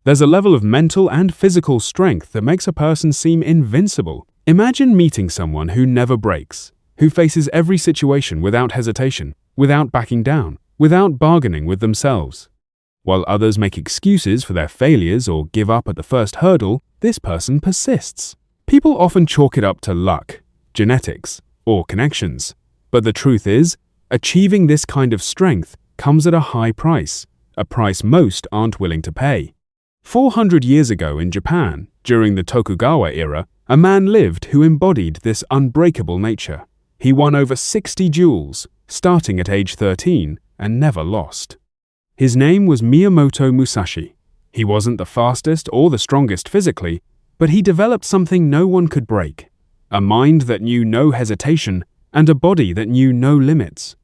There's a level of mental and physical strength that makes a person seem invincible. Imagine meeting someone who never breaks, who faces every situation without hesitation, without backing down, without bargaining with themselves. While others make excuses for their failures or give up at the first hurdle, this person persists. People often chalk it up to luck, genetics, or connections. But the truth is, achieving this kind of strength comes at a high price, a price most aren't willing to pay. 400 years ago in Japan, during the Tokugawa era, a man lived who embodied this unbreakable nature. He won over 60 duels, starting at age 13, and never lost. His name was Miyamoto Musashi. He wasn't the fastest or the strongest physically, but he developed something no one could break. A mind that knew no hesitation and a body that knew no limits.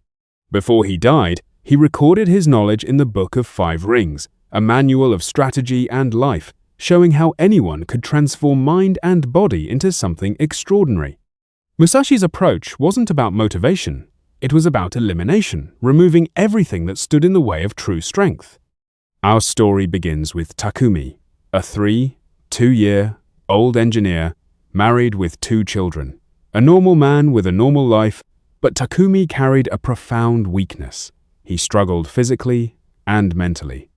Before he died, he recorded his knowledge in the Book of 5 Rings, a manual of strategy and life, showing how anyone could transform mind and body into something extraordinary. Musashi's approach wasn't about motivation, it was about elimination, removing everything that stood in the way of true strength. Our story begins with Takumi, a 2-year-old engineer, married with 2 children. A normal man with a normal life, but Takumi carried a profound weakness. He struggled physically and mentally.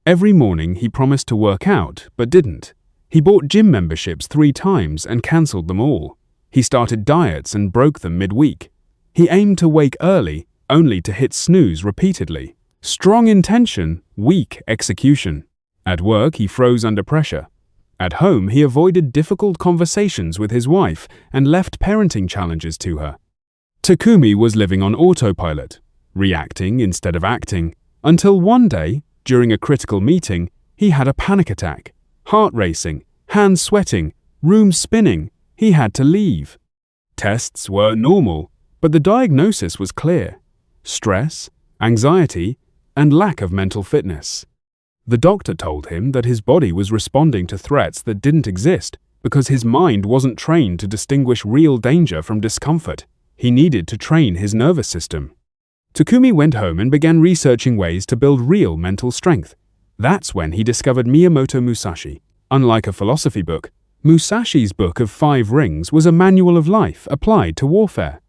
Every morning he promised to work out, but didn't. He bought gym memberships 3 times and cancelled them all. He started diets and broke them midweek. He aimed to wake early, only to hit snooze repeatedly. Strong intention, weak execution. At work he froze under pressure. At home he avoided difficult conversations with his wife and left parenting challenges to her. Takumi was living on autopilot, reacting instead of acting, until one day, during a critical meeting, he had a panic attack. Heart racing, hands sweating, room spinning. He had to leave. Tests were normal, but the diagnosis was clear: stress, anxiety, and lack of mental fitness. The doctor told him that his body was responding to threats that didn't exist because his mind wasn't trained to distinguish real danger from discomfort. He needed to train his nervous system. Takumi went home and began researching ways to build real mental strength. That's when he discovered Miyamoto Musashi. Unlike a philosophy book, Musashi's Book of 5 Rings was a manual of life applied to warfare.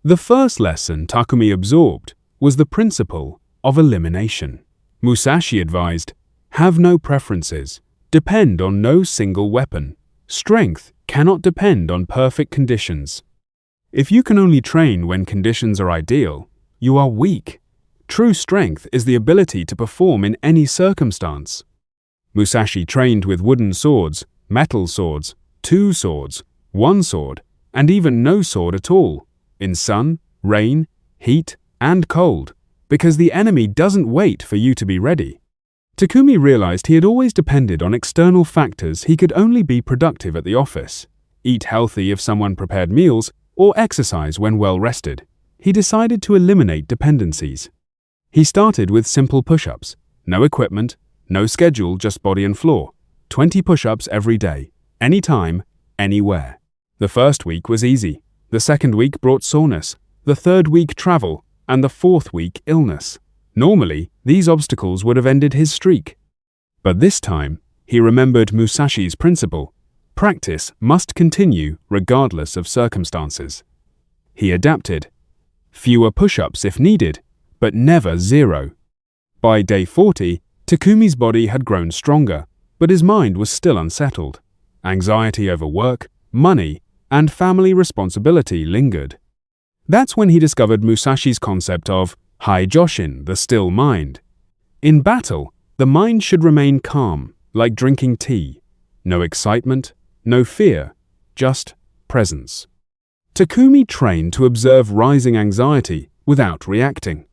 The first lesson Takumi absorbed was the principle of elimination. Musashi advised, "Have no preferences, depend on no single weapon. Strength cannot depend on perfect conditions. If you can only train when conditions are ideal, you are weak. True strength is the ability to perform in any circumstance." Musashi trained with wooden swords, metal swords, 2 swords, 1 sword, and even no sword at all, in sun, rain, heat, and cold, because the enemy doesn't wait for you to be ready. Takumi realized he had always depended on external factors. He could only be productive at the office, eat healthy if someone prepared meals, or exercise when well rested. He decided to eliminate dependencies. He started with simple push-ups, no equipment, no schedule, just body and floor, 20 push-ups every day, anytime, anywhere. The first week was easy. The second week brought soreness, the third week travel, and the fourth week illness. Normally, these obstacles would have ended his streak. But this time, he remembered Musashi's principle: practice must continue regardless of circumstances. He adapted. Fewer push-ups if needed, but never 0. By day 40, Takumi's body had grown stronger, but his mind was still unsettled. Anxiety over work, money, and family responsibility lingered. That's when he discovered Musashi's concept of Joshin, the still mind. In battle, the mind should remain calm, like drinking tea. No excitement, no fear, just presence. Takumi trained to observe rising anxiety without reacting.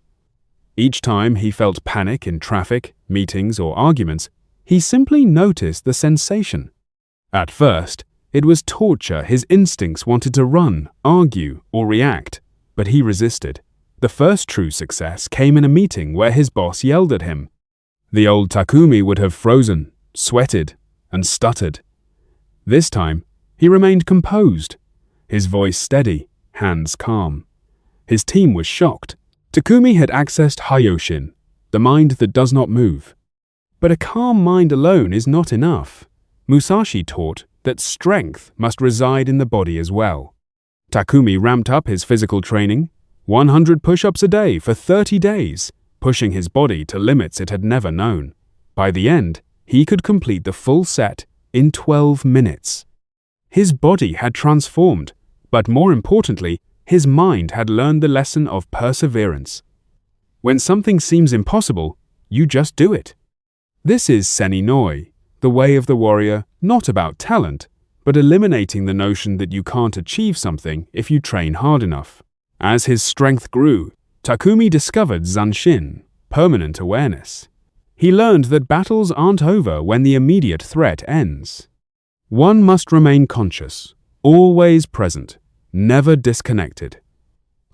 Each time he felt panic in traffic, meetings, or arguments, he simply noticed the sensation. At first, it was torture. His instincts wanted to run, argue, or react, but he resisted. The first true success came in a meeting where his boss yelled at him. The old Takumi would have frozen, sweated, and stuttered. This time, he remained composed, his voice steady, hands calm. His team was shocked. Takumi had accessed Hyoshin, the mind that does not move. But a calm mind alone is not enough. Musashi taught that strength must reside in the body as well. Takumi ramped up his physical training, 100 push-ups a day for 30 days, pushing his body to limits it had never known. By the end, he could complete the full set in 12 minutes. His body had transformed, but more importantly, his mind had learned the lesson of perseverance. When something seems impossible, you just do it. This is Seninoi, the way of the warrior, not about talent, but eliminating the notion that you can't achieve something if you train hard enough. As his strength grew, Takumi discovered Zanshin, permanent awareness. He learned that battles aren't over when the immediate threat ends. One must remain conscious, always present, never disconnected.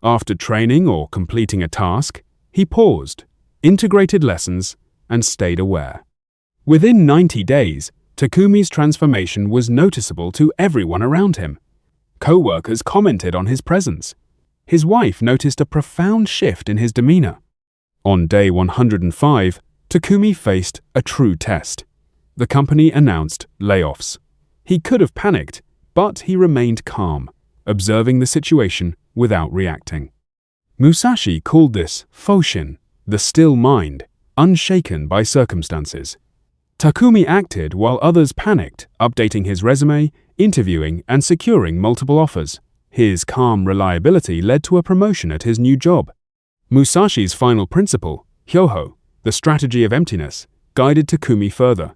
After training or completing a task, he paused, integrated lessons, and stayed aware. Within 90 days, Takumi's transformation was noticeable to everyone around him. Co-workers commented on his presence. His wife noticed a profound shift in his demeanor. On day 105, Takumi faced a true test. The company announced layoffs. He could have panicked, but he remained calm, observing the situation without reacting. Musashi called this Foshin, the still mind, unshaken by circumstances. Takumi acted while others panicked, updating his resume, interviewing, and securing multiple offers. His calm reliability led to a promotion at his new job. Musashi's final principle, Hyoho, the strategy of emptiness, guided Takumi further.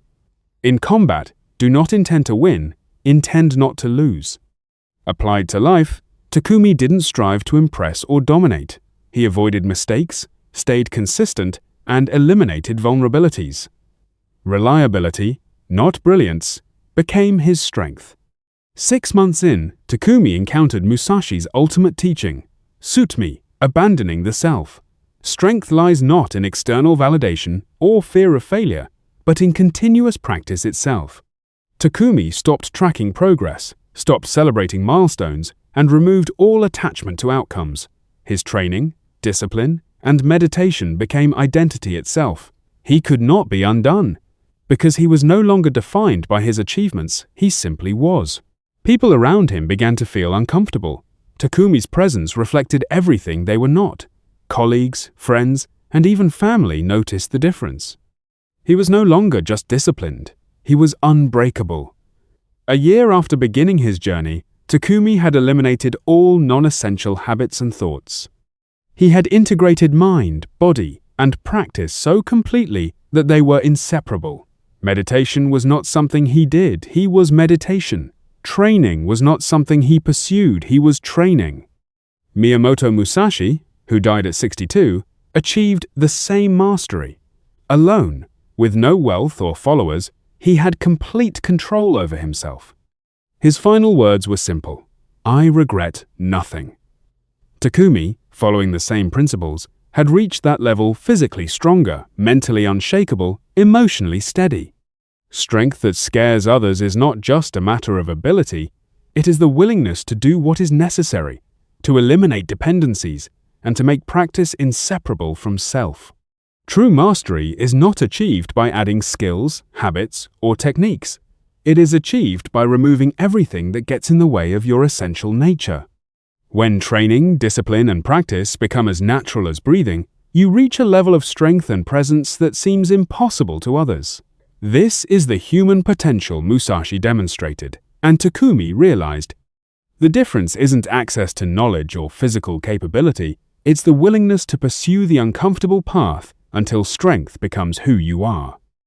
In combat, do not intend to win, intend not to lose. Applied to life, Takumi didn't strive to impress or dominate. He avoided mistakes, stayed consistent, and eliminated vulnerabilities. Reliability, not brilliance, became his strength. 6 months in, Takumi encountered Musashi's ultimate teaching, Sutmi, abandoning the self. Strength lies not in external validation or fear of failure, but in continuous practice itself. Takumi stopped tracking progress, stopped celebrating milestones, and removed all attachment to outcomes. His training, discipline, and meditation became identity itself. He could not be undone. Because he was no longer defined by his achievements, he simply was. People around him began to feel uncomfortable. Takumi's presence reflected everything they were not. Colleagues, friends, and even family noticed the difference. He was no longer just disciplined. He was unbreakable. A year after beginning his journey, Takumi had eliminated all non-essential habits and thoughts. He had integrated mind, body, and practice so completely that they were inseparable. Meditation was not something he did, he was meditation. Training was not something he pursued, he was training. Miyamoto Musashi, who died at 62, achieved the same mastery. Alone, with no wealth or followers, he had complete control over himself. His final words were simple: "I regret nothing." Takumi, following the same principles, had reached that level physically stronger, mentally unshakable, emotionally steady. Strength that scares others is not just a matter of ability, it is the willingness to do what is necessary, to eliminate dependencies, and to make practice inseparable from self. True mastery is not achieved by adding skills, habits, or techniques. It is achieved by removing everything that gets in the way of your essential nature. When training, discipline, and practice become as natural as breathing, you reach a level of strength and presence that seems impossible to others. This is the human potential Musashi demonstrated, and Takumi realized. The difference isn't access to knowledge or physical capability, it's the willingness to pursue the uncomfortable path until strength becomes who you are.